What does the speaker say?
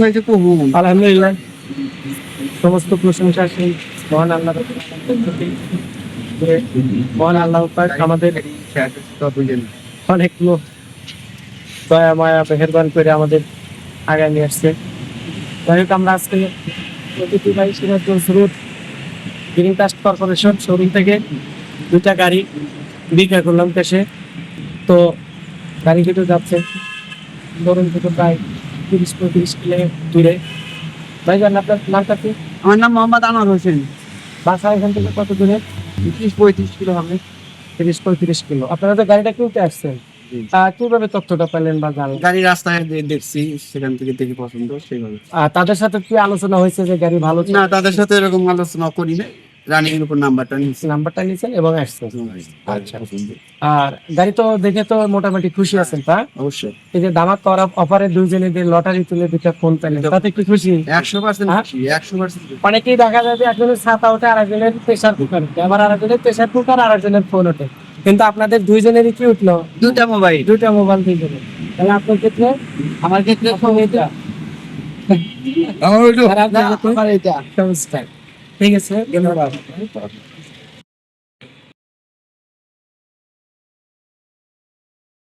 আলহামদুলিল্লাহ, সমস্ত প্রশংসা সেই মহান আল্লাহ মহান আল্লাহ পাক আমাদের অনেকগুলো দয়া মায়া মেহেরবান করে আমাদের আগায় নিয়ে আসছে। যাই হোক, আমরা আজকে ঐতিহ্যবাহী Sirajganj road green trust corporation showroom থেকে দুইটা গাড়ি বিক্রয় করলাম দেশে। তো গাড়ি দুটো যাচ্ছে ধরুন দুটো প্রায় 30-35 কিলো দূরে। ভাইজান, আপনার নামটা কি? আমার নাম মোহাম্মদ আনোয়ার হোসেন। বাসা এখান থেকে কত দূরে? 30-35 কিলো হবে। 30-35 কিলো। আপনারা তো গাড়িটা কিনতে আসছেন, কিভাবে তথ্যটা পেলেন বা জানলেন? গাড়ি রাস্তায় দেখছি, সেখান থেকে দেখে পছন্দ সেইভাবে। তাদের সাথে কি আলোচনা হয়েছে যে গাড়ি ভালো? না, তাদের সাথে এরকম আলোচনা করি না, রানিং এর উপর নাম্বারটা নিচ্ছি। নাম্বারটা নিয়েছেন এবং আসছেন। আচ্ছা, আর গাড়ি তো দেখে তো মোটামুটি খুশি আছেন, তা অবশ্যই এই যে দামাক করা অফারে দুইজনে যে লটারি তুলে দুটা ফোন পেলেন, তাতে কি খুশি? 100% হ্যাঁ? খুশি, 100%। অনেকেই দেখা যায় যে একজনের ছাতা ওঠে, আরেকজনের প্রেসার কুকার ওঠে, আবার আরেকজনের প্রেসার কুকার, আরেকজনের ফোন ওঠে, কিন্তু আপনাদের দুইজনেরই কি উঠলো? দুটা মোবাইল। দুইটা মোবাইল দুইজনে। তাহলে আপনার ক্ষেত্রে? আমার ক্ষেত্রে প্রথম এটা। আমার আর আপনার ক্ষেত্রে? আমার এটা। ঠিক আছে, ধন্যবাদ।